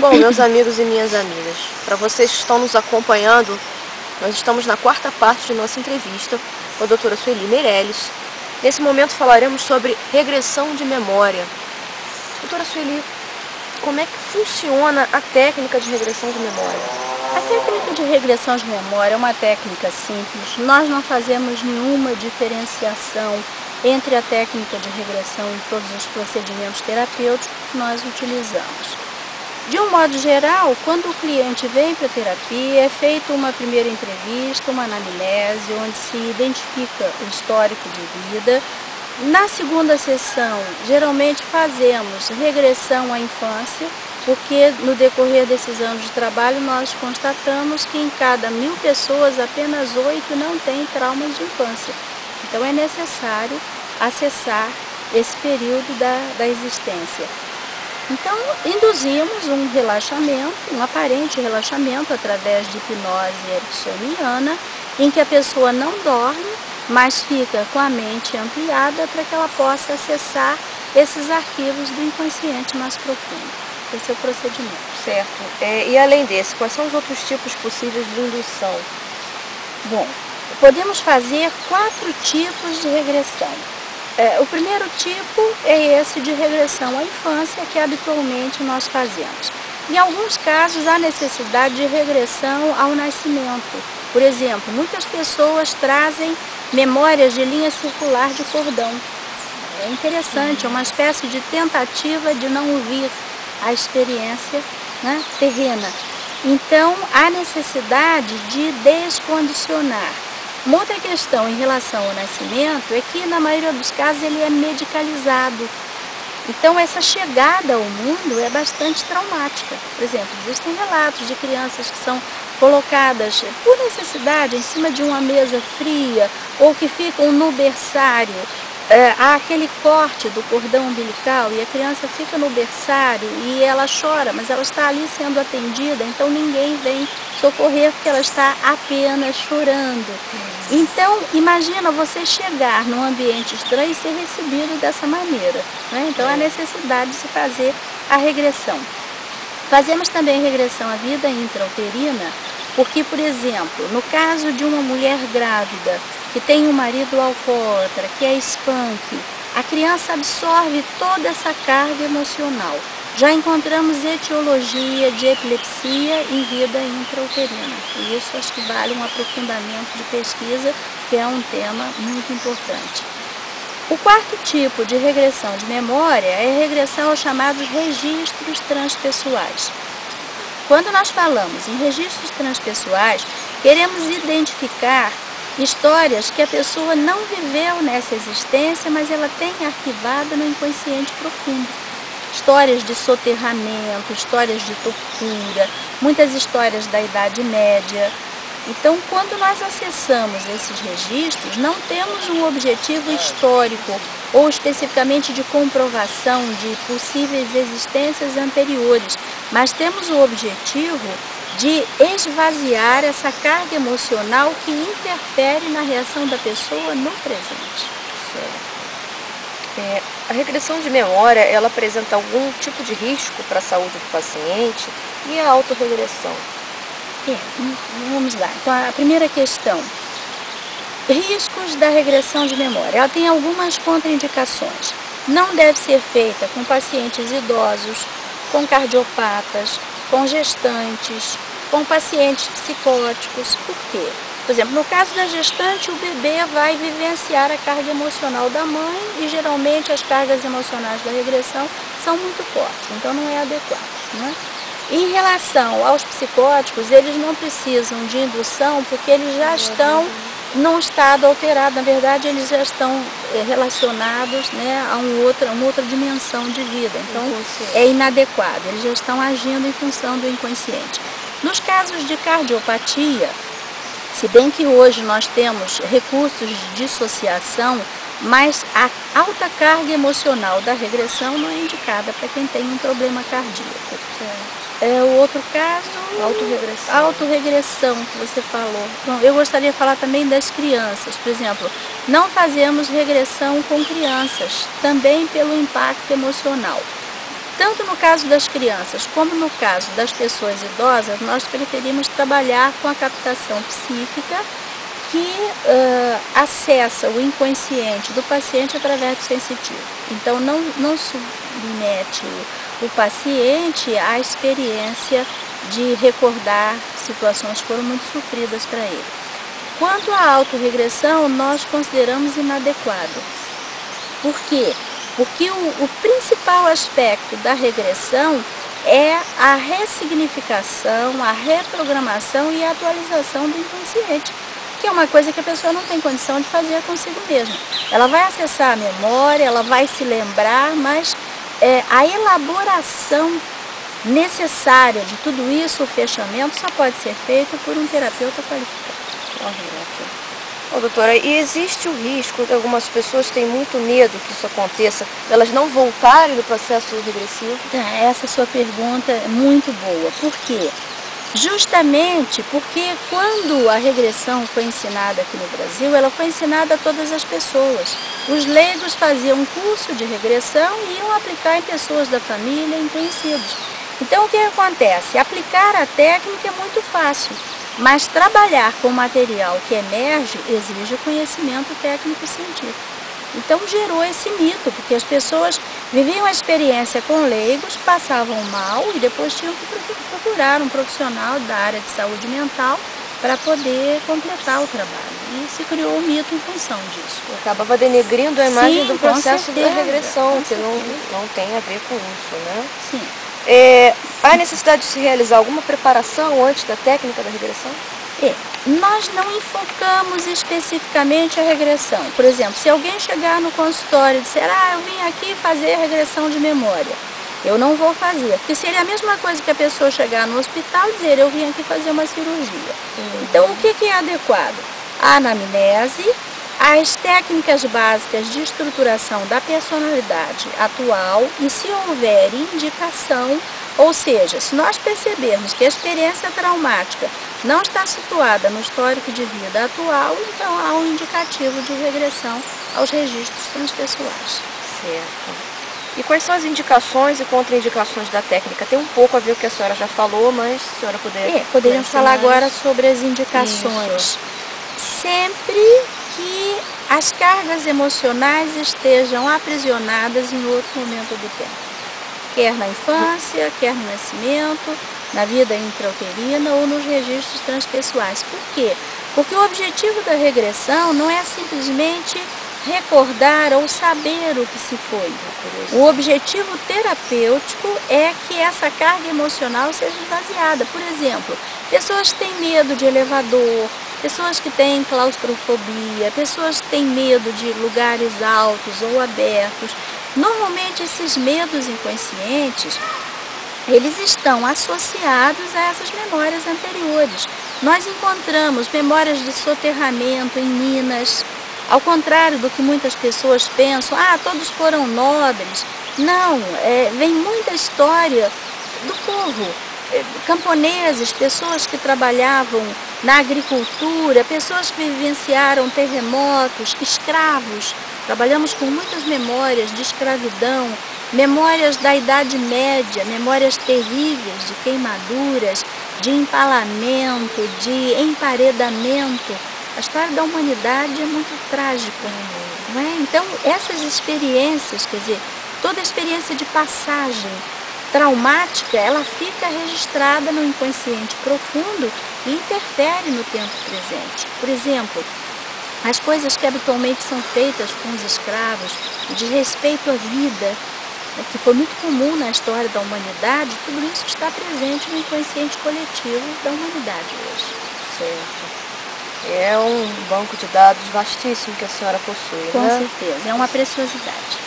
Bom, meus amigos e minhas amigas, para vocês que estão nos acompanhando, nós estamos na quarta parte de nossa entrevista com a doutora Sueli Meirelles. Nesse momento falaremos sobre regressão de memória. Doutora Sueli, como é que funciona a técnica de regressão de memória? A técnica de regressão de memória é uma técnica simples. Nós não fazemos nenhuma diferenciação entre a técnica de regressão e todos os procedimentos terapêuticos que nós utilizamos. De um modo geral, quando o cliente vem para a terapia, é feita uma primeira entrevista, uma anamnese, onde se identifica o histórico de vida. Na segunda sessão, geralmente fazemos regressão à infância, porque no decorrer desses anos de trabalho nós constatamos que em cada 1000 pessoas, apenas 8 não têm traumas de infância. Então é necessário acessar esse período da existência. Então, induzimos um relaxamento, um aparente relaxamento através de hipnose ericksoniana, em que a pessoa não dorme, mas fica com a mente ampliada para que ela possa acessar esses arquivos do inconsciente mais profundo. Esse é o procedimento. Certo. E além desse, quais são os outros tipos possíveis de indução? Bom, podemos fazer 4 tipos de regressão. O primeiro tipo é esse de regressão à infância, que habitualmente nós fazemos. Em alguns casos, há necessidade de regressão ao nascimento. Por exemplo, muitas pessoas trazem memórias de linha circular de cordão. É interessante, é uma espécie de tentativa de não ouvir a experiência, né, terrena. Então, há necessidade de descondicionar. Uma outra questão em relação ao nascimento é que, na maioria dos casos, ele é medicalizado. Então, essa chegada ao mundo é bastante traumática. Por exemplo, existem relatos de crianças que são colocadas por necessidade em cima de uma mesa fria ou que ficam no berçário. Há aquele corte do cordão umbilical e a criança fica no berçário e ela chora, mas ela está ali sendo atendida, então ninguém vem socorrer porque ela está apenas chorando. Então, imagina você chegar num ambiente estranho e ser recebido dessa maneira, né? Então, há necessidade de se fazer a regressão. Fazemos também regressão à vida intrauterina, porque, por exemplo, no caso de uma mulher grávida que tem um marido alcoólatra, que é skunk, a criança absorve toda essa carga emocional. Já encontramos etiologia de epilepsia em vida intrauterina. E isso acho que vale um aprofundamento de pesquisa, que é um tema muito importante. O quarto tipo de regressão de memória é a regressão aos chamados registros transpessoais. Quando nós falamos em registros transpessoais, queremos identificar histórias que a pessoa não viveu nessa existência, mas ela tem arquivada no inconsciente profundo. Histórias de soterramento, histórias de tortura, muitas histórias da Idade Média. Então, quando nós acessamos esses registros, não temos um objetivo histórico ou especificamente de comprovação de possíveis existências anteriores, mas temos o objetivo de esvaziar essa carga emocional que interfere na reação da pessoa no presente. A regressão de memória, ela apresenta algum tipo de risco para a saúde do paciente? E a autorregressão? Vamos lá. Então, a primeira questão. Riscos da regressão de memória. Ela tem algumas contraindicações. Não deve ser feita com pacientes idosos, com cardiopatas, com gestantes, com pacientes psicóticos. Por quê? Por exemplo, no caso da gestante, o bebê vai vivenciar a carga emocional da mãe e geralmente as cargas emocionais da regressão são muito fortes, então não é adequado, né? Em relação aos psicóticos, eles não precisam de indução porque eles já estão num estado alterado, na verdade eles já estão relacionados, né, a uma outra dimensão de vida, então é inadequado, eles já estão agindo em função do inconsciente. Nos casos de cardiopatia, se bem que hoje nós temos recursos de dissociação, mas a alta carga emocional da regressão não é indicada para quem tem um problema cardíaco. O outro caso, autorregressão que você falou. Bom, eu gostaria de falar também das crianças. Por exemplo, não fazemos regressão com crianças, também pelo impacto emocional. Tanto no caso das crianças como no caso das pessoas idosas, nós preferimos trabalhar com a captação psíquica que acessa o inconsciente do paciente através do sensitivo. Então, não submete o paciente à experiência de recordar situações que foram muito sofridas para ele. Quanto à autorregressão, nós consideramos inadequado. Por quê? Porque o principal aspecto da regressão é a ressignificação, a reprogramação e a atualização do inconsciente, que é uma coisa que a pessoa não tem condição de fazer consigo mesma. Ela vai acessar a memória, ela vai se lembrar, mas a elaboração necessária de tudo isso, o fechamento, só pode ser feito por um terapeuta qualificado. Correto. Ô, doutora, e existe o risco de algumas pessoas têm muito medo que isso aconteça, elas não voltarem do processo regressivo? Essa sua pergunta é muito boa. Por quê? Justamente porque quando a regressão foi ensinada aqui no Brasil, ela foi ensinada a todas as pessoas. Os leigos faziam um curso de regressão e iam aplicar em pessoas da família, em conhecidos. Então o que acontece? Aplicar a técnica é muito fácil, mas trabalhar com material que emerge exige conhecimento técnico-científico. Então gerou esse mito, porque as pessoas viviam a experiência com leigos, passavam mal e depois tinham que procurar um profissional da área de saúde mental para poder completar o trabalho. E se criou um mito em função disso. Acabava denegrindo a imagem do processo da regressão, que não tem a ver com isso, né? Sim. Há necessidade de se realizar alguma preparação antes da técnica da regressão? Nós não enfocamos especificamente a regressão. Por exemplo, se alguém chegar no consultório e disser, eu vim aqui fazer regressão de memória, eu não vou fazer, porque seria a mesma coisa que a pessoa chegar no hospital e dizer, eu vim aqui fazer uma cirurgia. Então, o que é adequado? A anamnese, as técnicas básicas de estruturação da personalidade atual e, se houver indicação, ou seja, se nós percebermos que a experiência traumática não está situada no histórico de vida atual, então há um indicativo de regressão aos registros transpessoais. Certo. E quais são as indicações e contraindicações da técnica? Tem um pouco a ver com o que a senhora já falou, mas se a senhora puder... Poderíamos falar agora sobre as indicações. Isso. Sempre que as cargas emocionais estejam aprisionadas em outro momento do tempo. Quer na infância, quer no nascimento, na vida intrauterina ou nos registros transpessoais. Por quê? Porque o objetivo da regressão não é simplesmente recordar ou saber o que se foi. O objetivo terapêutico é que essa carga emocional seja esvaziada. Por exemplo, pessoas que têm medo de elevador, pessoas que têm claustrofobia, pessoas que têm medo de lugares altos ou abertos. Normalmente esses medos inconscientes, eles estão associados a essas memórias anteriores. Nós encontramos memórias de soterramento em minas, ao contrário do que muitas pessoas pensam, todos foram nobres. Não, vem muita história do povo, camponeses, pessoas que trabalhavam na agricultura, pessoas que vivenciaram terremotos, escravos. Trabalhamos com muitas memórias de escravidão, memórias da Idade Média, memórias terríveis de queimaduras, de empalamento, de emparedamento. A história da humanidade é muito trágica, não é? Então, essas experiências, quer dizer, toda experiência de passagem traumática, ela fica registrada no inconsciente profundo e interfere no tempo presente. Por exemplo, as coisas que habitualmente são feitas com os escravos, de respeito à vida, que foi muito comum na história da humanidade, tudo isso está presente no inconsciente coletivo da humanidade hoje. Certo. É um banco de dados vastíssimo que a senhora possui, Com certeza, é uma preciosidade.